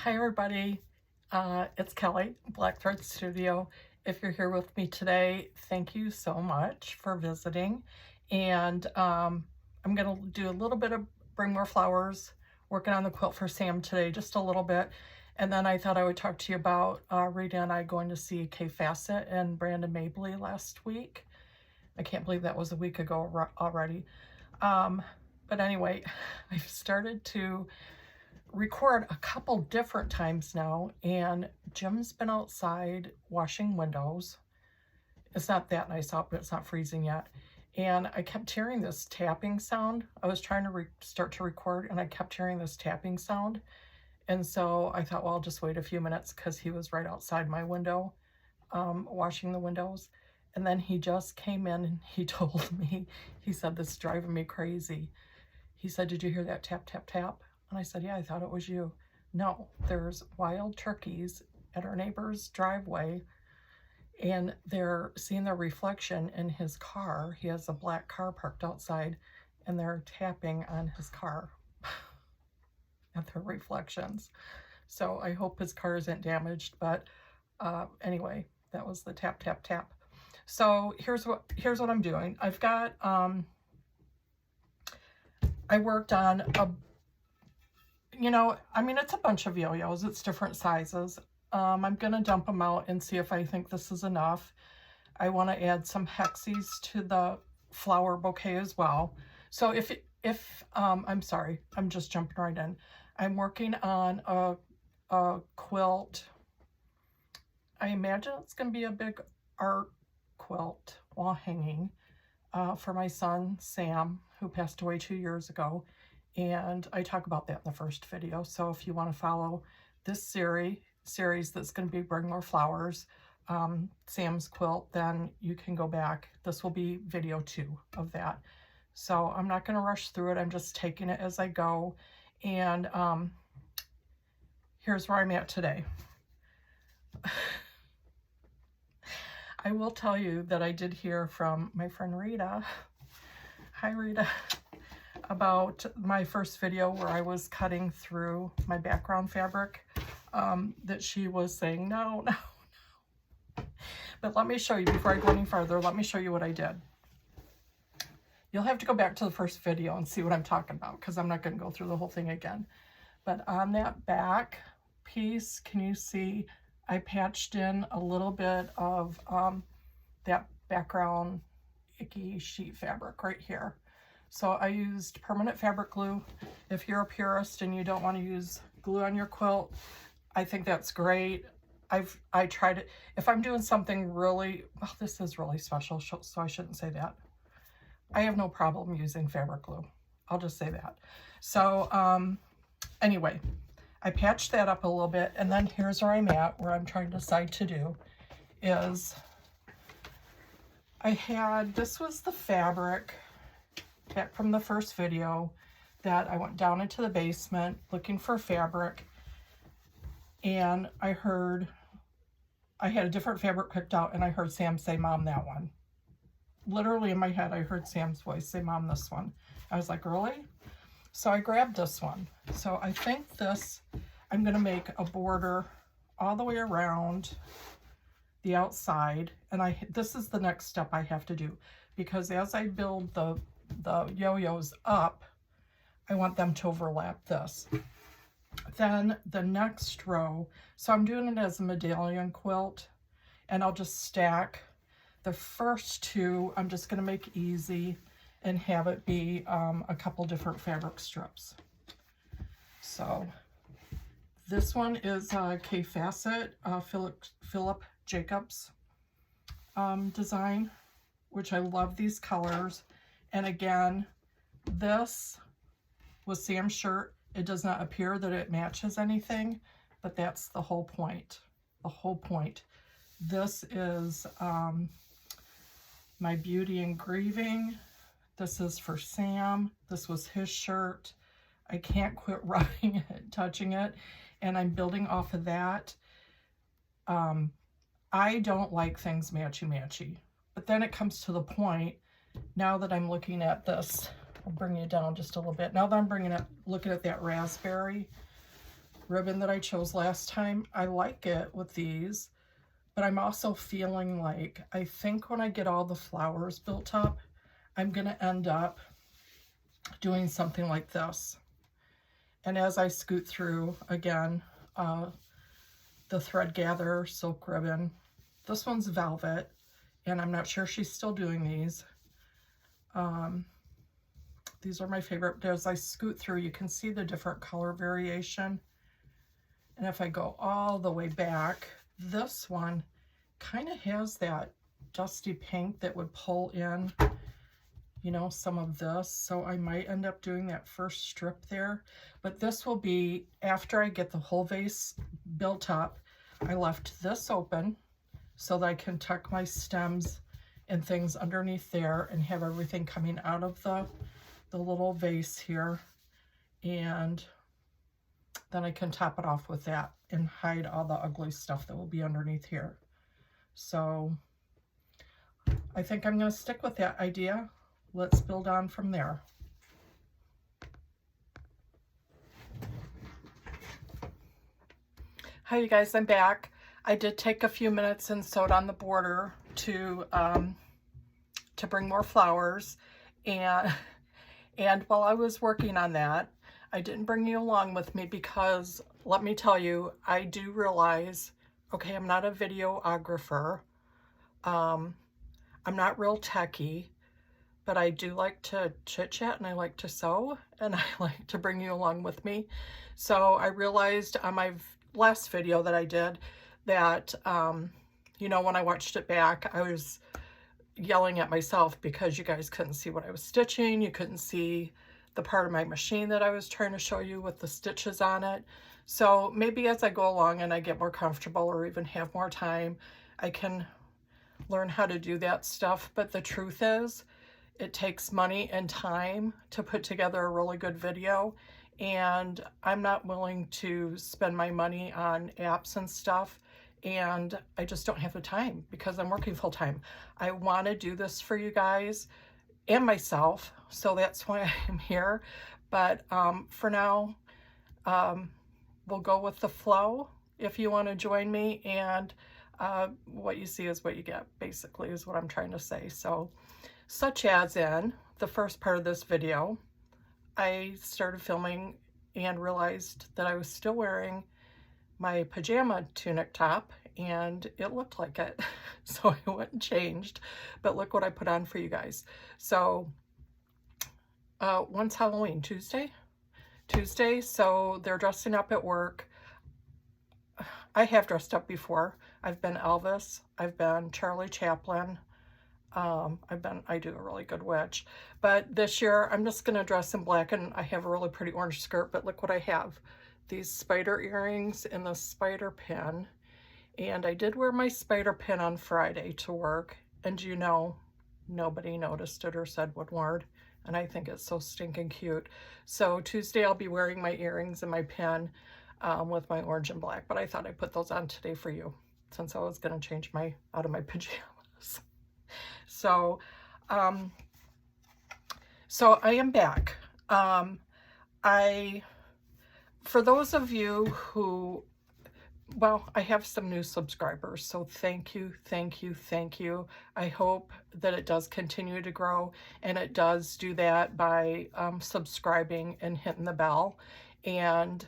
Hi everybody, it's Kelly, Black Thread Studio. If you're here with me today, thank you so much for visiting. And I'm going to do a little bit of Bring More Flowers, working on the quilt for Sam today, just a little bit. And then I thought I would talk to you about Rita and I going to see Kaffe Fasset and Brandon Manley last week. I can't believe that was a week ago already. But anyway, I've started to record a couple different times now, and Jim's been outside washing windows. It's not that nice out, but it's not freezing yet. And I kept hearing this tapping sound. I was trying to start to record, and I kept hearing this tapping sound. And so I thought, well, I'll just wait a few minutes because he was right outside my window, washing the windows. And then he just came in and he told me, he said, "This is driving me crazy." He said, "Did you hear that tap, tap, tap?" And I said, "Yeah, I thought it was you." No, there's wild turkeys at our neighbor's driveway, and they're seeing their reflection in his car. He has a black car parked outside, and they're tapping on his car at their reflections. So I hope his car isn't damaged, but anyway, that was the tap, tap, tap. So here's what I'm doing. I've got, I worked on a, it's a bunch of yo-yos. It's different sizes. I'm going to dump them out and see if I think this is enough. I want to add some hexies to the flower bouquet as well. So I'm sorry, I'm just jumping right in. I'm working on a quilt. I imagine it's going to be a big art quilt wall hanging for my son, Sam, who passed away 2 years ago. And I talk about that in the first video. So if you want to follow this series that's going to be Bring More Flowers, Sam's quilt, then you can go back. This will be video 2 of that. So I'm not going to rush through it. I'm just taking it as I go. And here's where I'm at today. I will tell you that I did hear from my friend Rita. Hi, Rita. About my first video where I was cutting through my background fabric, that she was saying, no. But let me show you, before I go any farther, let me show you what I did. You'll have to go back to the first video and see what I'm talking about, because I'm not going to go through the whole thing again. But on that back piece, can you see I patched in a little bit of that background icky sheet fabric right here. So I used permanent fabric glue. If you're a purist and you don't want to use glue on your quilt, I think that's great. I tried it. If I'm doing something really, well, this is really special, so I shouldn't say that. I have no problem using fabric glue. I'll just say that. So anyway, I patched that up a little bit, and then here's where I'm at, where I'm trying to decide to do is this was the fabric back from the first video that I went down into the basement looking for fabric, and I had a different fabric picked out, and I heard Sam say, "Mom, that one." Literally in my head, I heard Sam's voice say, "Mom, this one." I was like, really? So I grabbed this one. So I think I'm going to make a border all the way around the outside, and this is the next step I have to do, because as I build the yo-yos up, I want them to overlap this. Then the next row, so I'm doing it as a medallion quilt, and I'll just stack the first two. I'm just going to make easy and have it be a couple different fabric strips. So this one is Kaffe Fasset, Philip Jacobs design, which I love these colors. And again, this was Sam's shirt. It does not appear that it matches anything, but that's the whole point. The whole point. This is my Beauty and Grieving. This is for Sam. This was his shirt. I can't quit rubbing it, touching it, and I'm building off of that. I don't like things matchy-matchy, but then it comes to the point, now that I'm looking at this, I'll bring you down just a little bit. Now that I'm looking at that raspberry, ribbon that I chose last time. I like it with these, but I'm also feeling like, I think when I get all the flowers built up, I'm going to end up doing something like this. And as I scoot through, again, the thread gather silk ribbon. This one's velvet, and I'm not sure she's still doing these. These are my favorite. As I scoot through, you can see the different color variation. And if I go all the way back, this one kind of has that dusty pink that would pull in, you know, some of this. So I might end up doing that first strip there. But this will be after I get the whole vase built up. I left this open so that I can tuck my stems and things underneath there and have everything coming out of the little vase here. And then I can top it off with that and hide all the ugly stuff that will be underneath here. So I think I'm going to stick with that idea. Let's build on from there. Hi, you guys, I'm back. I did take a few minutes and sewed on the border to bring more flowers, and while I was working on that, I didn't bring you along with me because, let me tell you, I do realize, okay, I'm not a videographer. I'm not real techy, but I do like to chit-chat and I like to sew and I like to bring you along with me. So I realized on my last video that I did that, you know, when I watched it back, I was yelling at myself because you guys couldn't see what I was stitching. You couldn't see the part of my machine that I was trying to show you with the stitches on it. So maybe as I go along and I get more comfortable or even have more time, I can learn how to do that stuff. But the truth is, it takes money and time to put together a really good video. And I'm not willing to spend my money on apps and stuff. And I just don't have the time because I'm working full time. I want to do this for you guys and myself, so that's why I'm here. But for now, we'll go with the flow if you want to join me, and what you see is what you get, basically, is what I'm trying to say. So, such as in the first part of this video, I started filming and realized that I was still wearing my pajama tunic top and it looked like it. So I went and changed, but look what I put on for you guys. So when's Halloween? Tuesday, so they're dressing up at work. I have dressed up before. I've been Elvis, I've been Charlie Chaplin, I do a really good witch, but this year I'm just gonna dress in black, and I have a really pretty orange skirt, but look what I have. These spider earrings and the spider pin, and I did wear my spider pin on Friday to work, and you know, nobody noticed it or said one word, and I think it's so stinking cute. So Tuesday I'll be wearing my earrings and my pin with my orange and black, but I thought I'd put those on today for you since I was going to change out of my pajamas. So so I am back. For those of you who, well, I have some new subscribers, so thank you, thank you, thank you. I hope that it does continue to grow, and it does do that by subscribing and hitting the bell. And,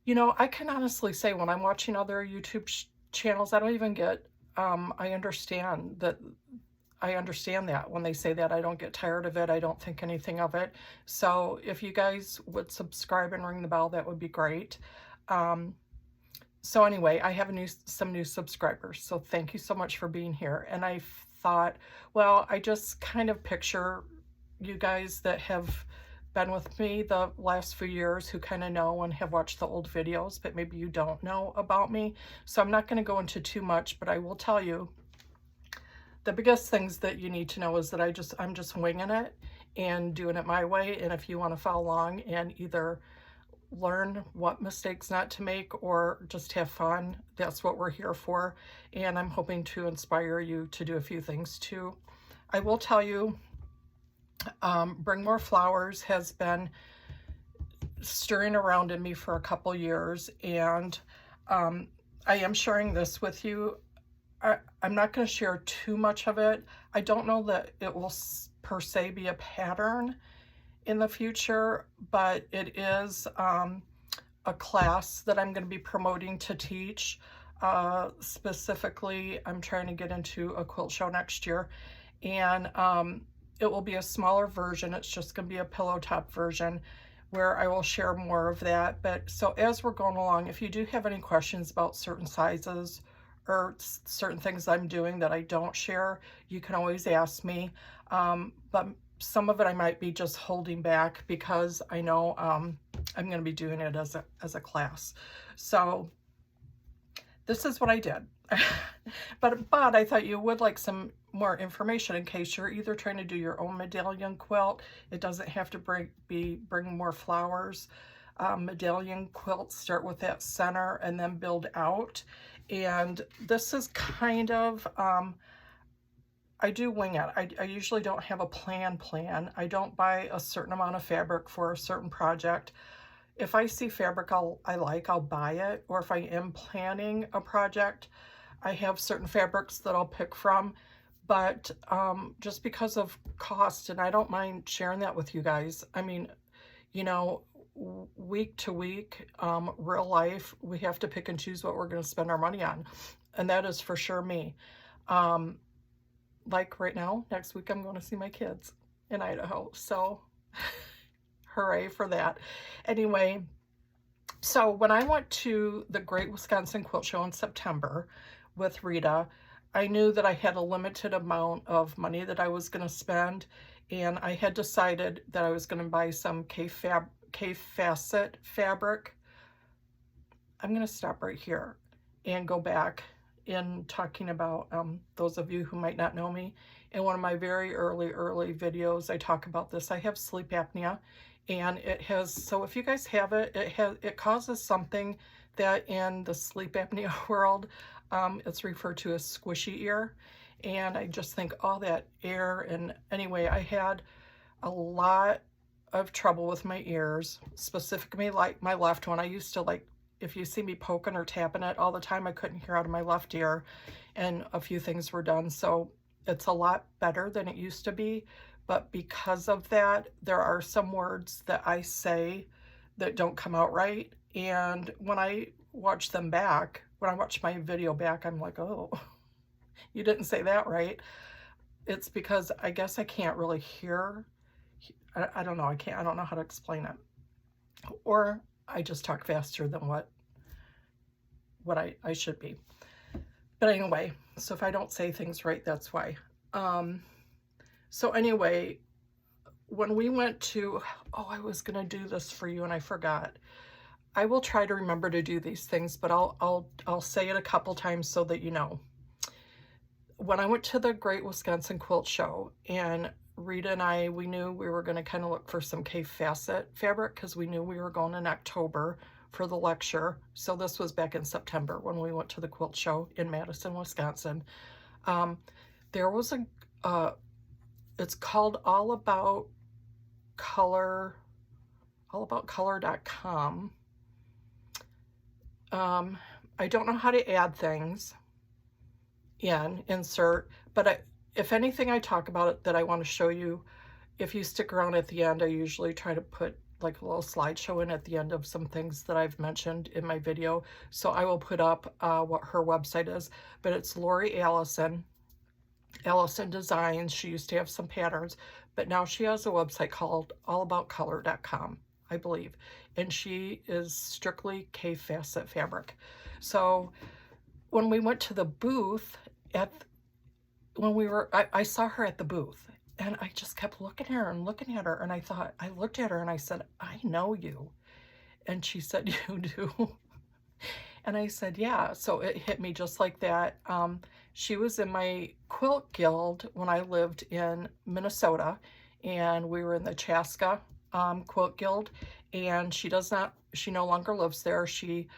you know, I can honestly say when I'm watching other YouTube channels, I don't even get, I understand that when they say that. I don't get tired of it. I don't think anything of it. So if you guys would subscribe and ring the bell, that would be great. So anyway, I have some new subscribers. So thank you so much for being here. And I thought, well, I just kind of picture you guys that have been with me the last few years who kind of know and have watched the old videos, but maybe you don't know about me. So I'm not going to go into too much, but I will tell you the biggest things that you need to know is that I'm just winging it and doing it my way. And if you want to follow along and either learn what mistakes not to make or just have fun, that's what we're here for. And I'm hoping to inspire you to do a few things too. I will tell you, Bring More Flowers has been stirring around in me for a couple years, and I am sharing this with you. I'm not going to share too much of it. I don't know that it will per se be a pattern in the future, but it is a class that I'm going to be promoting to teach. Specifically, I'm trying to get into a quilt show next year, and it will be a smaller version. It's just going to be a pillow top version where I will share more of that. But so as we're going along, if you do have any questions about certain sizes or certain things I'm doing that I don't share, you can always ask me. But some of it I might be just holding back because I know I'm going to be doing it as a class. So this is what I did. but I thought you would like some more information in case you're either trying to do your own medallion quilt. It doesn't have to bring more flowers. Medallion quilts start with that center and then build out. And this is kind of, I do wing it. I usually don't have a plan. I don't buy a certain amount of fabric for a certain project. If I see fabric I like, I'll buy it. Or if I am planning a project, I have certain fabrics that I'll pick from. But just because of cost, and I don't mind sharing that with you guys. I mean, you know, week to week, real life, we have to pick and choose what we're going to spend our money on. And that is for sure me. Like right now, next week, I'm going to see my kids in Idaho. So hooray for that. Anyway, so when I went to the Great Wisconsin Quilt Show in September with Rita, I knew that I had a limited amount of money that I was going to spend, and I had decided that I was going to buy some Kaffe Fasset fabric. I'm going to stop right here and go back in talking about those of you who might not know me. In one of my very early videos, I talk about this. I have sleep apnea, and it has, so if you guys have it, it causes something that in the sleep apnea world, it's referred to as squishy ear. And I just think all that air, and anyway, I had a lot of trouble with my ears, specifically like my left one. I used to, like, if you see me poking or tapping it all the time, I couldn't hear out of my left ear, and a few things were done. So it's a lot better than it used to be. But because of that, there are some words that I say that don't come out right. And when I watch them back, when I watch my video back, I'm like, oh, you didn't say that right. It's because I guess I can't really hear. I don't know. I don't know how to explain it. Or I just talk faster than what I should be. But anyway, so if I don't say things right, that's why. So anyway, when we went to, oh, I was going to do this for you and I forgot. I will try to remember to do these things, but I'll say it a couple times so that you know. When I went to the Great Wisconsin Quilt Show, and Rita and I, we knew we were going to kind of look for some Kaffe Fasset fabric because we knew we were going in October for the lecture. So this was back in September when we went to the quilt show in Madison, Wisconsin. There was it's called allaboutcolor.com. I don't know how to add things insert, but if anything I talk about it that I want to show you, if you stick around at the end, I usually try to put like a little slideshow in at the end of some things that I've mentioned in my video. So I will put up what her website is, but it's Lori Allison Designs. She used to have some patterns, but now she has a website called allaboutcolor.com, I believe, and she is strictly Kaffe Fasset fabric. So when we went to the booth I saw her at the booth, and I just kept looking at her, and I looked at her and I said, I know you. And she said, you do? And I said, yeah. So it hit me just like that. She was in my quilt guild when I lived in Minnesota, and we were in the Chaska quilt guild, and she no longer lives there. She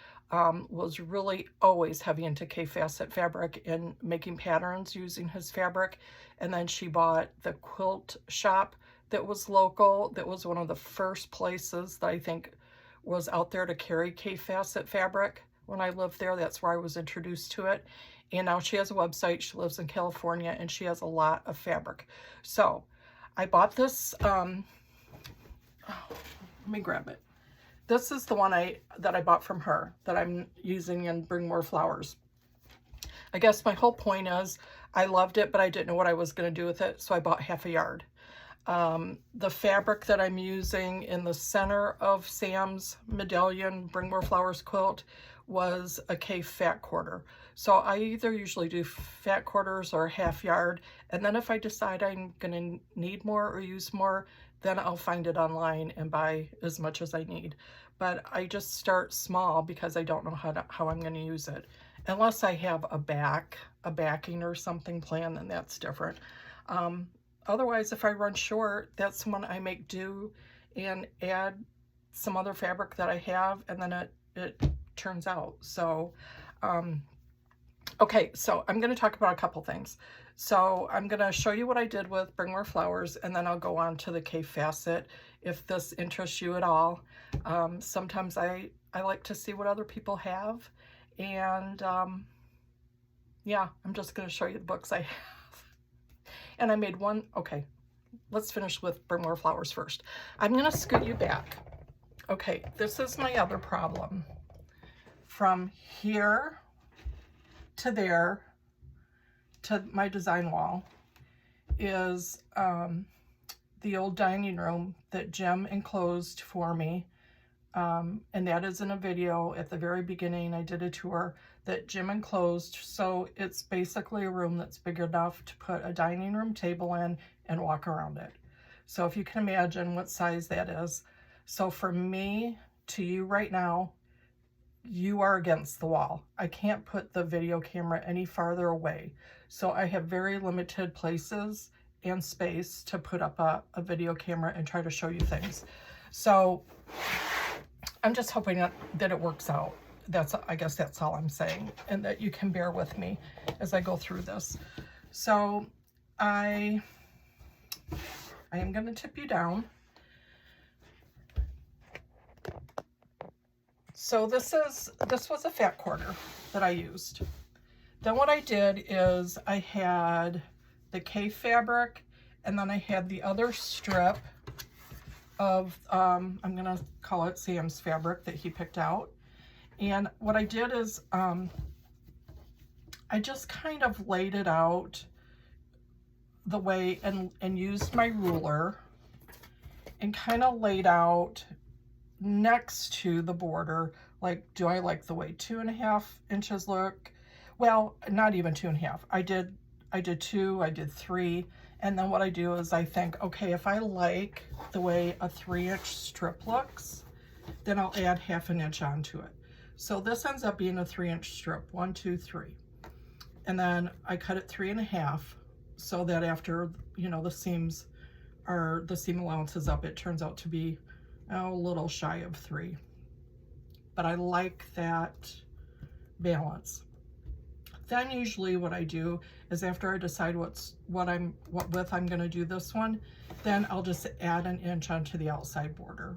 was really always heavy into Kaffe Fasset fabric and making patterns using his fabric. And then she bought the quilt shop that was local. That was one of the first places that I think was out there to carry Kaffe Fasset fabric when I lived there. That's where I was introduced to it. And now she has a website. She lives in California and she has a lot of fabric. So I bought this, let me grab it. This is the one that I bought from her that I'm using in Bring More Flowers. I guess my whole point is I loved it, but I didn't know what I was going to do with it, so I bought half a yard. The fabric that I'm using in the center of Sam's medallion Bring More Flowers quilt was a Kaffe fat quarter. So I either usually do fat quarters or half yard, and then if I decide I'm going to need more or use more, then I'll find it online and buy as much as I need. But I just start small because I don't know how I'm going to use it. Unless I have a backing or something planned, then that's different. Otherwise, if I run short, that's when I make do and add some other fabric that I have, and then it turns out. So, okay, so I'm going to talk about a couple things. So I'm going to show you what I did with Bring More Flowers, and then I'll go on to the Kaffe Fasset if this interests you at all. Sometimes I like to see what other people have, and yeah, I'm just going to show you the books I have. And I made one. Okay, let's finish with Bring More Flowers first. I'm going to scoot you back. Okay, this is my other problem. From here to there to my design wall is the old dining room that Jim enclosed for me. And that is in a video at the very beginning. I did a tour that Jim enclosed. So it's basically a room that's big enough to put a dining room table in and walk around it. So if you can imagine what size that is. So from me to you right now, you are against the wall. I can't put the video camera any farther away. So I have very limited places and space to put up a video camera and try to show you things. So I'm just hoping that it works out. I guess that's all I'm saying, and that you can bear with me as I go through this. So I am going to tip you down. So this was a fat quarter that I used. Then what I did is I had the Kaffe fabric, and then I had the other strip of, I'm going to call it Sam's fabric that he picked out. And what I did is I just kind of laid it out the way and used my ruler and kind of laid out next to the border. Like, do I like the way 2.5 inches look? Well, not even 2.5. I did 2, I did 3. And then what I do is I think, okay, if I like the way a 3-inch strip looks, then I'll add 1/2 inch onto it. So this ends up being a 3-inch strip, 1, 2, 3. And then I cut it 3.5 so that after, you know, the seam allowance is up, it turns out to be a little shy of 3. But I like that balance. Then usually what I do is after I decide what width I'm going to do this one, then I'll just add 1 inch onto the outside border.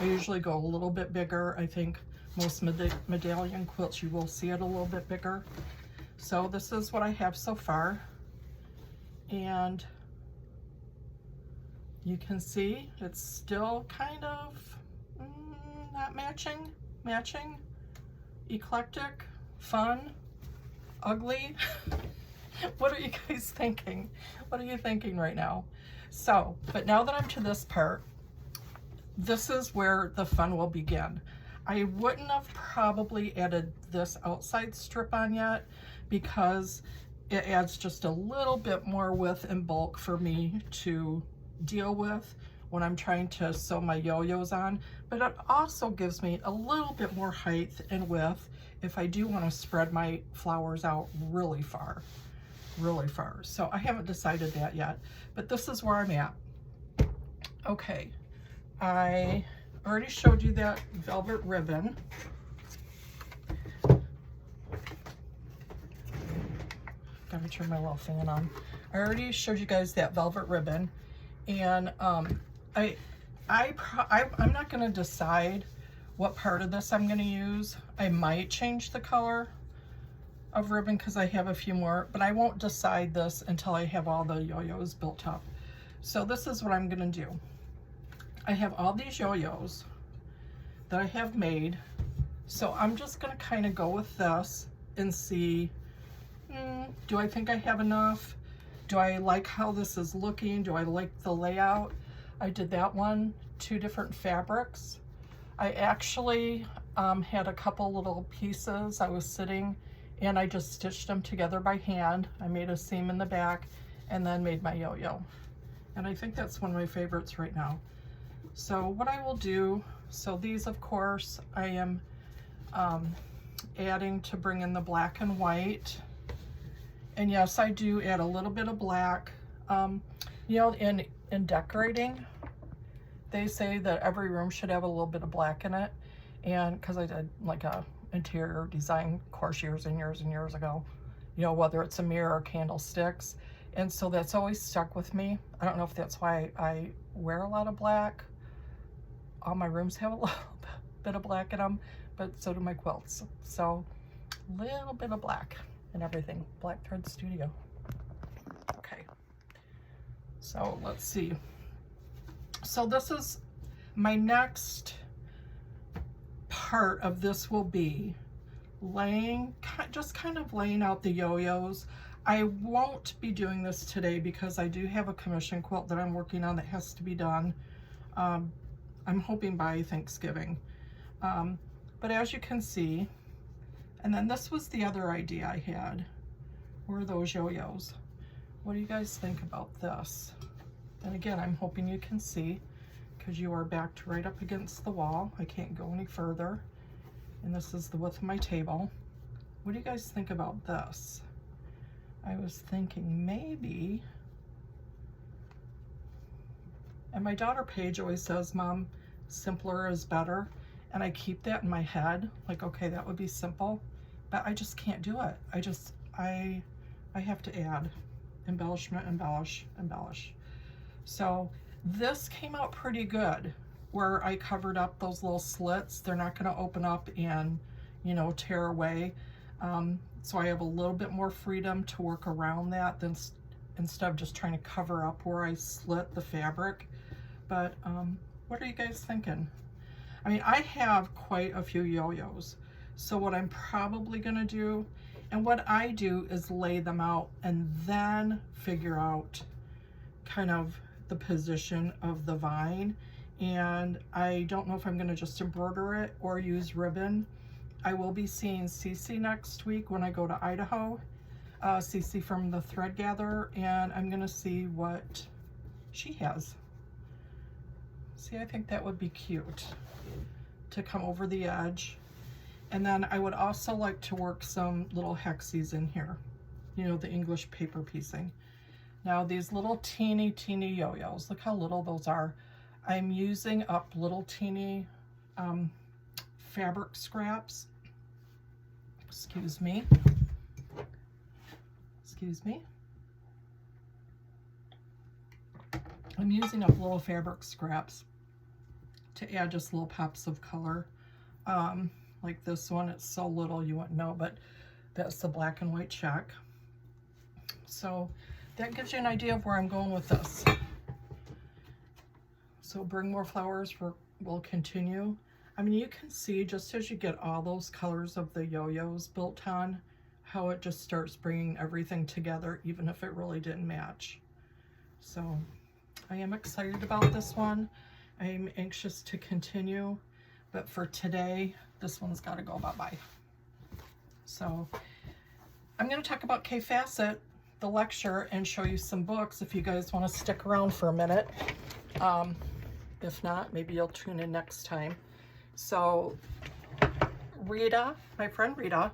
I usually go a little bit bigger. I think most medallion quilts you will see it a little bit bigger. So this is what I have so far, and you can see it's still kind of not matching, eclectic, fun, ugly. What are you guys thinking? What are you thinking right now? So, but now that I'm to this part, this is where the fun will begin. I wouldn't have probably added this outside strip on yet because it adds just a little bit more width and bulk for me to deal with when I'm trying to sew my yo-yos on, but it also gives me a little bit more height and width if I do want to spread my flowers out really far. So I haven't decided that yet, but this is where I'm at. Okay, I already showed you that velvet ribbon. Gotta turn my little fan on. I already showed you guys that velvet ribbon, and I'm not gonna decide what part of this I'm going to use. I might change the color of ribbon because I have a few more, but I won't decide this until I have all the yo-yos built up. So this is what I'm going to do. I have all these yo-yos that I have made, so I'm just going to kind of go with this and see, do I think I have enough? Do I like how this is looking? Do I like the layout? I did that one, 2 different fabrics. I actually had a couple little pieces. I was sitting and I just stitched them together by hand. I made a seam in the back and then made my yo-yo. And I think that's one of my favorites right now. So what I will do, so these of course I am adding to bring in the black and white. And yes, I do add a little bit of black. You know, in decorating, they say that every room should have a little bit of black in it. And because I did like a interior design course years and years and years ago, you know, whether it's a mirror or candlesticks. And so that's always stuck with me. I don't know if that's why I wear a lot of black. All my rooms have a little bit of black in them, but so do my quilts. So a little bit of black and everything. Black Thread Studio. Okay. So let's see. So this is my next part of this will be just kind of laying out the yo-yos. I won't be doing this today because I do have a commission quilt that I'm working on that has to be done. I'm hoping by Thanksgiving. But as you can see, and then this was the other idea I had, were those yo-yos. What do you guys think about this? And again, I'm hoping you can see because you are backed right up against the wall. I can't go any further. And this is the width of my table. What do you guys think about this? I was thinking maybe, and my daughter Paige always says, Mom, simpler is better. And I keep that in my head, like, okay, that would be simple, but I just can't do it. I have to add embellishment, embellish, embellish. So this came out pretty good where I covered up those little slits. They're not going to open up and, you know, tear away. So I have a little bit more freedom to work around that than instead of just trying to cover up where I slit the fabric. But what are you guys thinking? I mean, I have quite a few yo-yos. So what I'm probably going to do, and what I do is lay them out and then figure out kind of the position of the vine. And I don't know if I'm going to just embroider it or use ribbon. I will be seeing Cece next week when I go to Idaho, Cece from the Thread Gatherer, and I'm going to see what she has. See, I think that would be cute to come over the edge. And then I would also like to work some little hexies in here, you know, the English paper piecing. Now these little teeny yo-yos, look how little those are. I'm using up little teeny fabric scraps. Excuse me. I'm using up little fabric scraps to add just little pops of color. Like this one, it's so little you wouldn't know, but that's the black and white check. So that gives you an idea of where I'm going with this. So Bring More Flowers will continue. I mean, you can see just as you get all those colors of the yo-yos built on, how it just starts bringing everything together, even if it really didn't match. So I am excited about this one. I'm anxious to continue, but for today, this one's got to go bye-bye. So I'm going to talk about Kaffe Fasset, the lecture, and show you some books if you guys want to stick around for a minute. If not, maybe you'll tune in next time. So Rita, my friend Rita,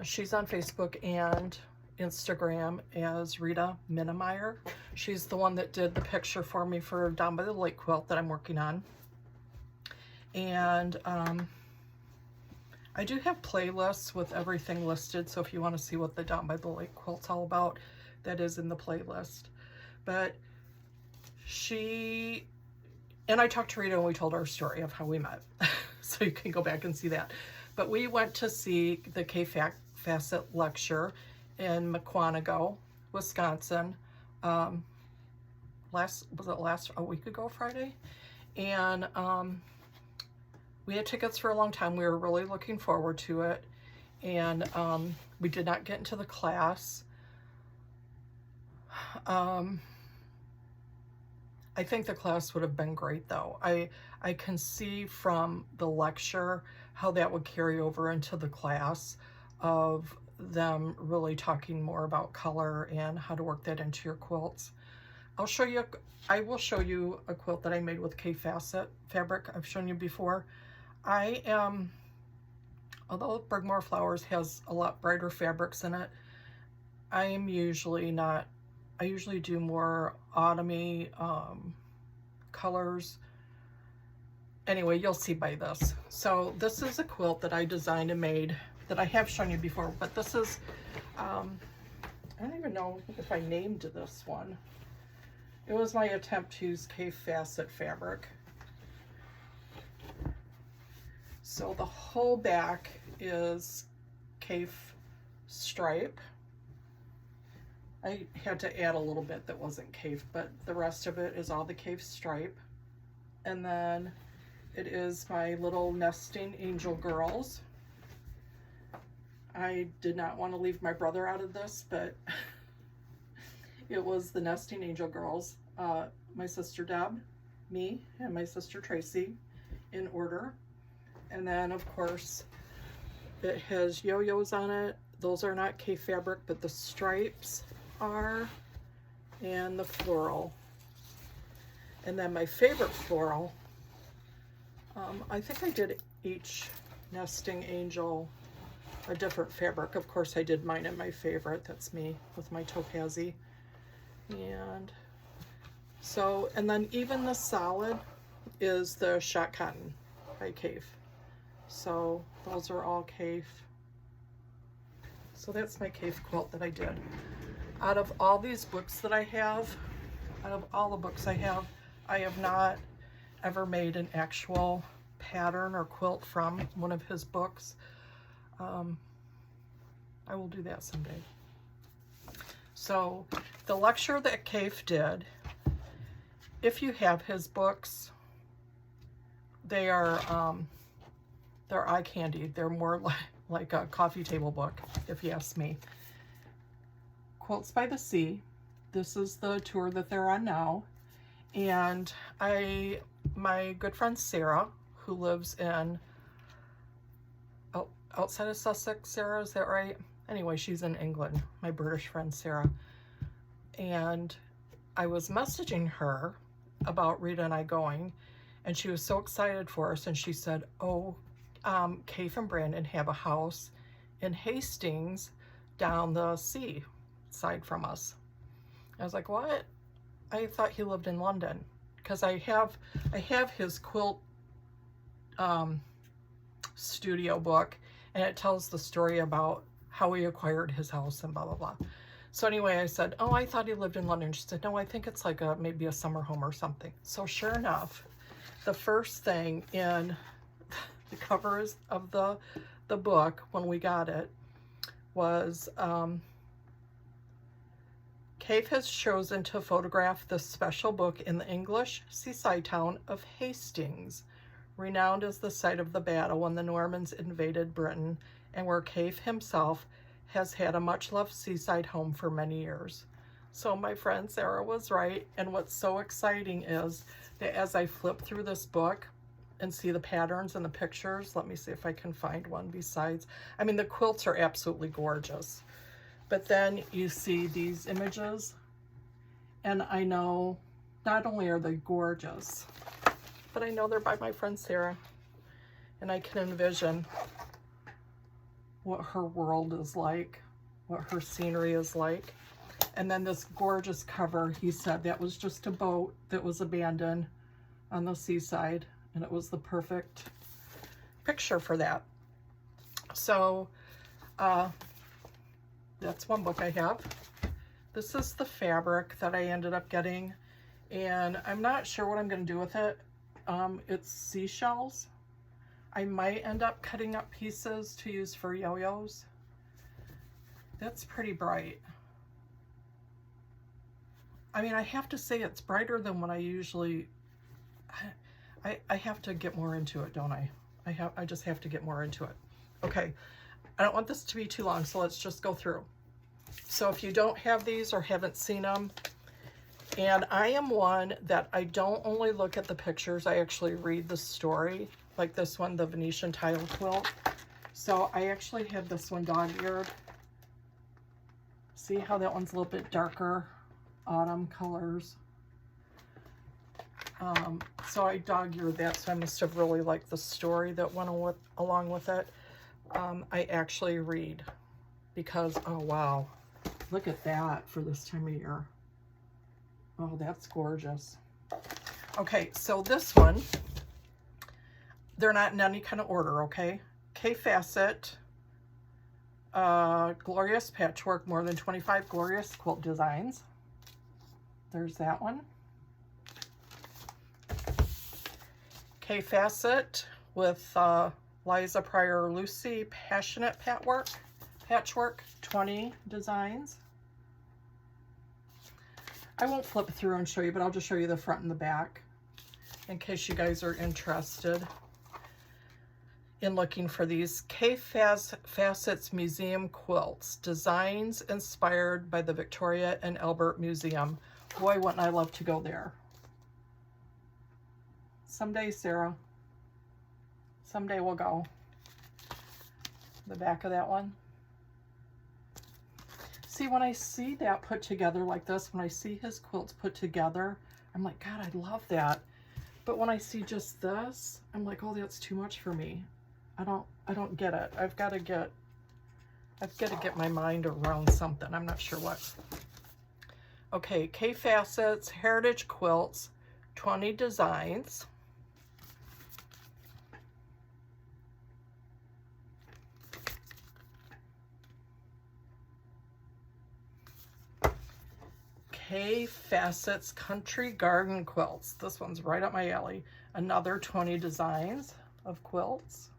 she's on Facebook and Instagram as Rita Minnemeyer. She's the one that did the picture for me for Down by the Lake quilt that I'm working on. And I do have playlists with everything listed, so if you want to see what the Down by the Lake quilt's all about, that is in the playlist. But she and I talked to Rita and we told our story of how we met. So you can go back and see that. But we went to see the Kaffe Fasset Lecture in Mukwonago, Wisconsin. Was it a week ago Friday? And we had tickets for a long time. We were really looking forward to it. And we did not get into the class. I think the class would have been great though. I can see from the lecture how that would carry over into the class, of them really talking more about color and how to work that into your quilts. I will show you a quilt that I made with Kaffe Fasset fabric. I've shown you before. Although More Flowers has a lot brighter fabrics in it, I usually do more autumny colors. Anyway, you'll see by this. So this is a quilt that I designed and made that I have shown you before, but this is, I don't even know if I named this one. It was my attempt to use Kaffe Fasset fabric. So the whole back is Kaffe stripe. I had to add a little bit that wasn't Kaffe, but the rest of it is all the Kaffe stripe. And then it is my little nesting angel girls. I did not want to leave my brother out of this, but it was the nesting angel girls. My sister Deb, me, and my sister Tracy in order. And then of course it has yo-yos on it. Those are not Kaffe fabric, but the stripes are, and the floral. And then my favorite floral, I think I did each nesting angel a different fabric. Of course I did mine in my favorite. That's me with my Topazi. And so, and then even the solid is the Shot Cotton by Kaffe. So those are all Kaffe. So that's my Kaffe quilt that I did. Out of all these books that I have, out of all the books I have not ever made an actual pattern or quilt from one of his books. I will do that someday. So the lecture that Kaffe did, if you have his books, they are they're eye candy. They're more like a coffee table book, if you ask me. Quilts by the Sea. This is the tour that they're on now. And my good friend Sarah, who lives in outside of Sussex, Sarah, is that right? Anyway, she's in England, my British friend Sarah. And I was messaging her about Rita and I going, and she was so excited for us, and she said, oh, Kaffe and Brandon have a house in Hastings down the sea side from us. I was like, what? I thought he lived in London, because I have his quilt studio book, and it tells the story about how he acquired his house and blah blah blah. So anyway, I said, oh, I thought he lived in London. She said, no, I think it's like maybe a summer home or something. So sure enough, the first thing in the covers of the book when we got it was Kaffe has chosen to photograph the special book in the English seaside town of Hastings, renowned as the site of the battle when the Normans invaded Britain, and where Kaffe himself has had a much-loved seaside home for many years. So my friend Sarah was right, and what's so exciting is that as I flip through this book and see the patterns and the pictures, let me see if I can find one besides. I mean, the quilts are absolutely gorgeous. But then you see these images, and I know not only are they gorgeous, but I know they're by my friend Sarah, and I can envision what her world is like, what her scenery is like. And then this gorgeous cover, he said that was just a boat that was abandoned on the seaside, and it was the perfect picture for that. So that's one book I have. This is the fabric that I ended up getting, and I'm not sure what I'm going to do with it. It's seashells. I might end up cutting up pieces to use for yo-yos. That's pretty bright. I mean, I have to say it's brighter than what I usually, I have to get more into it, don't I? I just have to get more into it. Okay, I don't want this to be too long, so let's just go through. So if you don't have these or haven't seen them, and I am one that I don't only look at the pictures, I actually read the story, like this one, the Venetian tile quilt. So I actually have this one dog-eared. See how that one's a little bit darker, autumn colors. So I dog-eared that, so I must have really liked the story that went along with it. I actually read because, oh wow, look at that for this time of year. Oh, that's gorgeous. Okay, so this one, they're not in any kind of order, okay? Kaffe Fasset, Glorious Patchwork, more than 25 glorious quilt designs. There's that one. Kaffe Fasset with Liza Pryor Lucy Passionate Patchwork, 20 designs. I won't flip through and show you, but I'll just show you the front and the back in case you guys are interested in looking for these. Kaffe Fassett's Museum Quilts, designs inspired by the Victoria and Albert Museum. Boy, wouldn't I love to go there. Someday, Sarah. Someday we'll go. The back of that one. See, when I see that put together like this, when I see his quilts put together, I'm like, God, I love that. But when I see just this, I'm like, oh, that's too much for me. I don't get it. I've got to get my mind around something. I'm not sure what. Okay, Kaffe Fassett's Heritage Quilts, 20 designs. Kaffe Fassett's Country Garden Quilts. This one's right up my alley. Another 20 designs of quilts.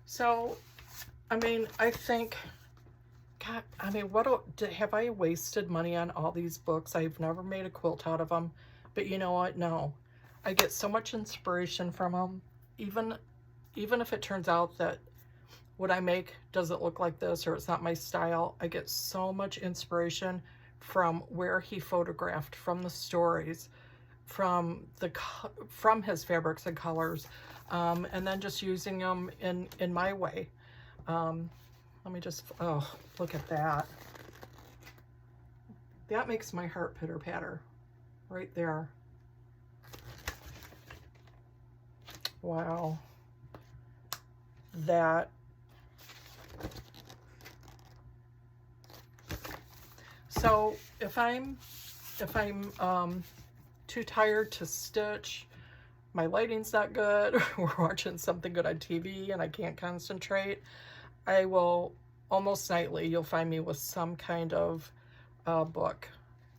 So, I mean, I think, God, I mean, have I wasted money on all these books? I've never made a quilt out of them, but you know what? No, I get so much inspiration from them. Even if it turns out that what I make doesn't look like this or it's not my style, I get so much inspiration from where he photographed, from the stories, from his fabrics and colors, and then just using them in my way. Let me just, oh, look at that. That makes my heart pitter patter right there. Wow. That. So if I'm too tired to stitch, my lighting's not good, we're watching something good on TV and I can't concentrate, I will almost nightly, you'll find me with some kind of book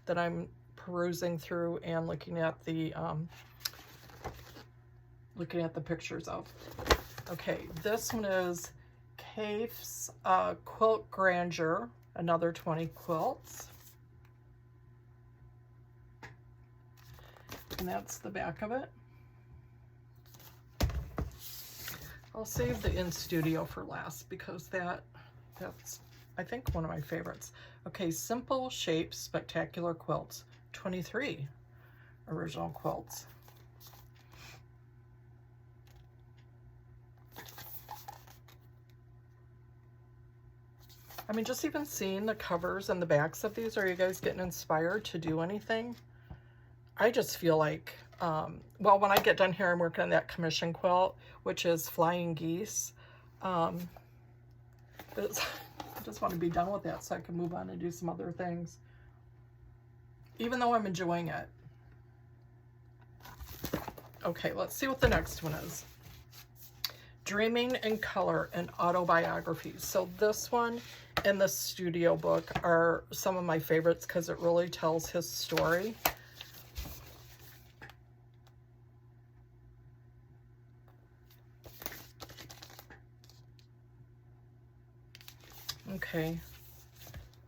that I'm perusing through and looking at the pictures of. Okay, this one is Kaffe's Quilt Grandeur, another 20 quilts. And that's the back of it. I'll save the in studio for last because that's I think one of my favorites. Okay, Simple Shapes Spectacular Quilts, 23 original quilts. I mean, just even seeing the covers and the backs of these, are you guys getting inspired to do anything? I just feel like, well, when I get done here, I'm working on that commission quilt, which is Flying Geese. I just want to be done with that so I can move on and do some other things, even though I'm enjoying it. Okay, let's see what the next one is. Dreaming in Color and Autobiographies. So this one in the studio book are some of my favorites because it really tells his story. Okay,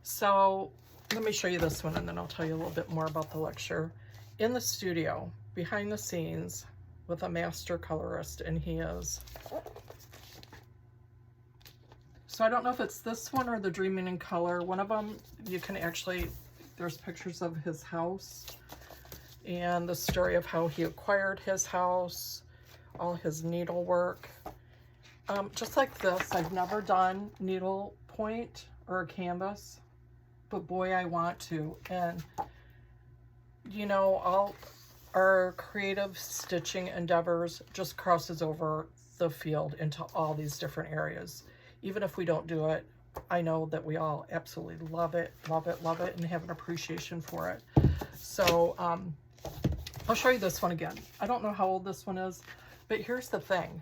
so let me show you this one and then I'll tell you a little bit more about the lecture. In the studio, behind the scenes, with a master colorist, and he is. So I don't know if it's this one or the Dreaming in Color. One of them, you can actually, there's pictures of his house and the story of how he acquired his house, all his needlework. Just like this, I've never done needle point or a canvas, but boy, I want to. And you know, all our creative stitching endeavors just crosses over the field into all these different areas. Even if we don't do it, I know that we all absolutely love it, and have an appreciation for it. So I'll show you this one again. I don't know how old this one is, but here's the thing.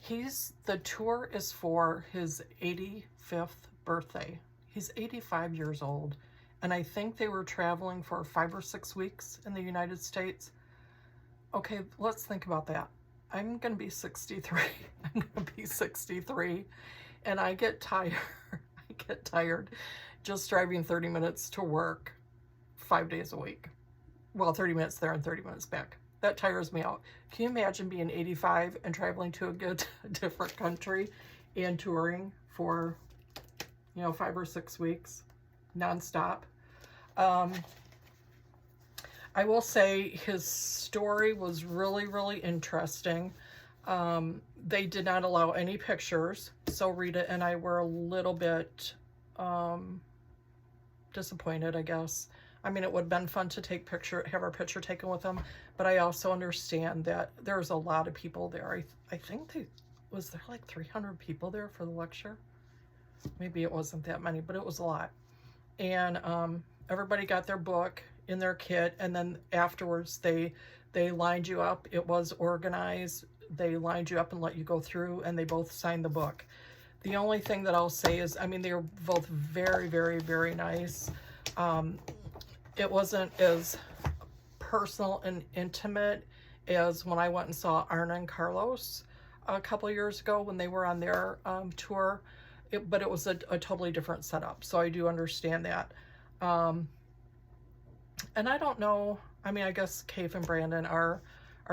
The tour is for his 85th birthday. He's 85 years old, and I think they were traveling for 5 or 6 weeks in the United States. Okay, let's think about that. I'm gonna be 63. I'm gonna be 63, and I get tired. I get tired just driving 30 minutes to work 5 days a week. Well, 30 minutes there and 30 minutes back. That tires me out. Can you imagine being 85 and traveling to a different country and touring for, you know, 5 or 6 weeks nonstop? I will say his story was really, really interesting. They did not allow any pictures, so Rita and I were a little bit disappointed, I guess. I mean, it would have been fun to have our picture taken with him, but I also understand that there's a lot of people there. I think was there like 300 people there for the lecture? Maybe it wasn't that many, but it was a lot. And everybody got their book in their kit, and then afterwards they lined you up. It was organized. They lined you up and let you go through, and they both signed the book. The only thing that I'll say is, I mean, they were both very, very, very nice. It wasn't as personal and intimate as when I went and saw Arna and Carlos a couple of years ago when they were on their tour, but it was a totally different setup, so I do understand that. And I don't know, I mean, I guess Kaffe and Brandon are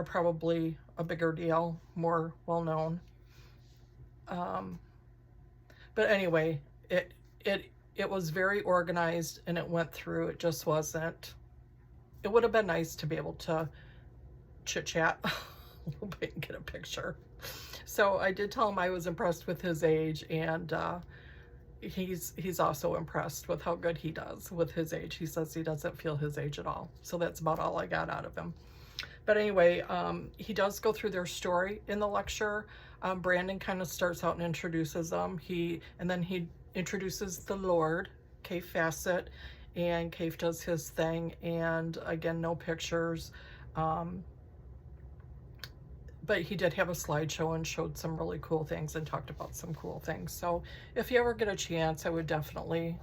probably a bigger deal, more well-known. But anyway, it was very organized and it went through. It just wasn't, it would have been nice to be able to chit-chat a little bit and get a picture. So I did tell him I was impressed with his age, and he's also impressed with how good he does with his age. He says he doesn't feel his age at all. So that's about all I got out of him. But anyway, he does go through their story in the lecture. Brandon kind of starts out and introduces them. And then he introduces the Lord, Kaffe Fasset, and Kaffe does his thing. And again, no pictures. But he did have a slideshow and showed some really cool things and talked about some cool things. So if you ever get a chance, I would definitely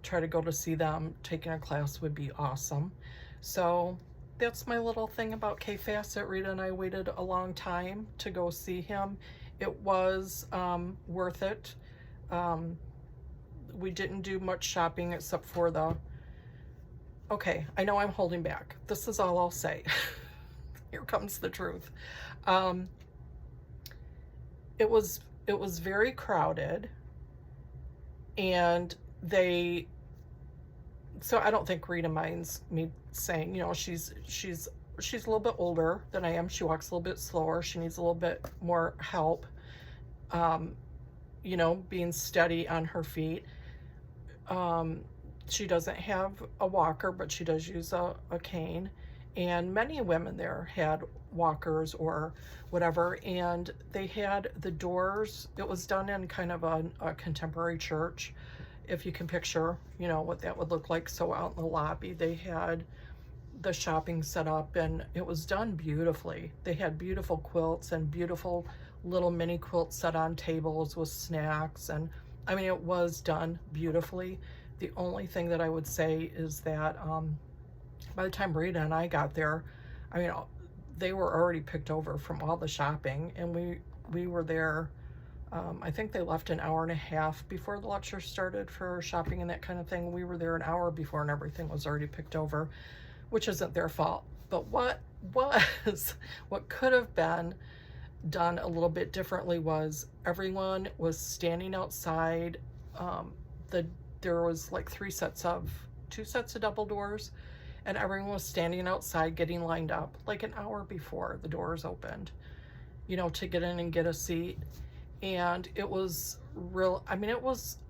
try to go to see them. Taking a class would be awesome. So that's my little thing about Kaffe Fasset. Rita and I waited a long time to go see him. It was worth it. We didn't do much shopping except for okay, I know I'm holding back. This is all I'll say. Here comes the truth. It was very crowded, and so I don't think Rita minds me saying, you know, she's a little bit older than I am. She walks a little bit slower. She needs a little bit more help, you know, being steady on her feet. She doesn't have a walker, but she does use a cane. And many women there had walkers or whatever, and they had the doors. It was done in kind of a contemporary church, if you can picture, you know, what that would look like. So out in the lobby, they had the shopping set up, and it was done beautifully. They had beautiful quilts and beautiful little mini quilts set on tables with snacks, and I mean, it was done beautifully. The only thing that I would say is that by the time Rita and I got there, I mean, they were already picked over from all the shopping, and we were there. I think they left an hour and a half before the lecture started for shopping and that kind of thing. We were there an hour before, and everything was already picked over, which isn't their fault. But what what could have been done a little bit differently was everyone was standing outside. There was like two sets of double doors, and everyone was standing outside getting lined up like an hour before the doors opened, you know, to get in and get a seat. And it was real, I mean,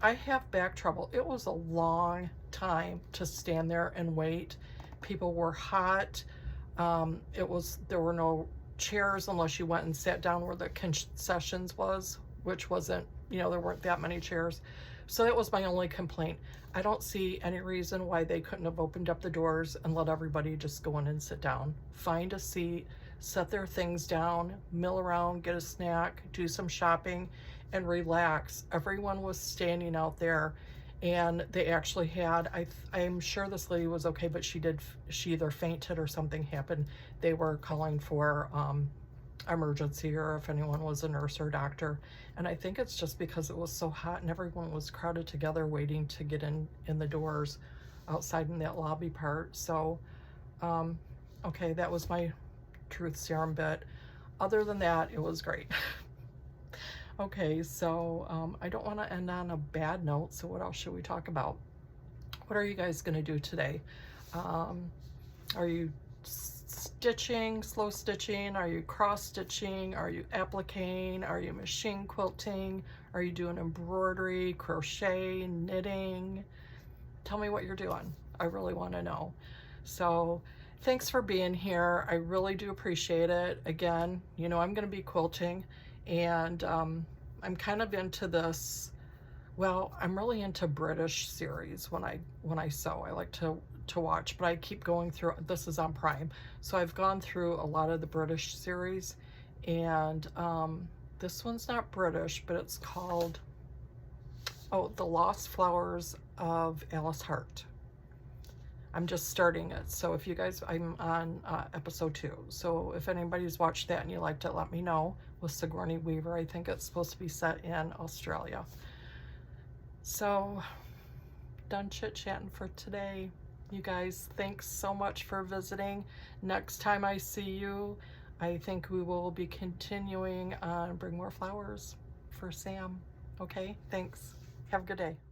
I have back trouble. It was a long time to stand there and wait. People were hot. There were no chairs unless you went and sat down where the concessions was, which wasn't, you know, there weren't that many chairs. So that was my only complaint. I don't see any reason why they couldn't have opened up the doors and let everybody just go in and sit down, find a seat, set their things down, mill around, get a snack, do some shopping, and relax. Everyone was standing out there, and they actually had, I'm sure this lady was okay, but she either fainted or something happened. They were calling for emergency, or if anyone was a nurse or doctor. And I think it's just because it was so hot and everyone was crowded together waiting to get in the doors outside in that lobby part. So okay, that was my truth serum bit. Other than that, it was great. Okay, so I don't want to end on a bad note, so what else should we talk about? What are you guys going to do today? Are you stitching, slow stitching? Are you cross stitching? Are you appliquing? Are you machine quilting? Are you doing embroidery, crochet, knitting? Tell me what you're doing. I really want to know. So thanks for being here. I really do appreciate it. Again, you know, I'm going to be quilting, and I'm kind of into this, well, I'm really into British series when I sew. I like to watch, but I keep going through, this is on Prime, so I've gone through a lot of the British series, and this one's not British, but it's called, oh, The Lost Flowers of Alice Hart. I'm just starting it, so if you guys, I'm on episode 2, so if anybody's watched that and you liked it, let me know. With Sigourney Weaver, I think it's supposed to be set in Australia. So, done chit-chatting for today. You guys, thanks so much for visiting. Next time I see you, I think we will be continuing on Bring More Flowers for Sam. Okay, thanks. Have a good day.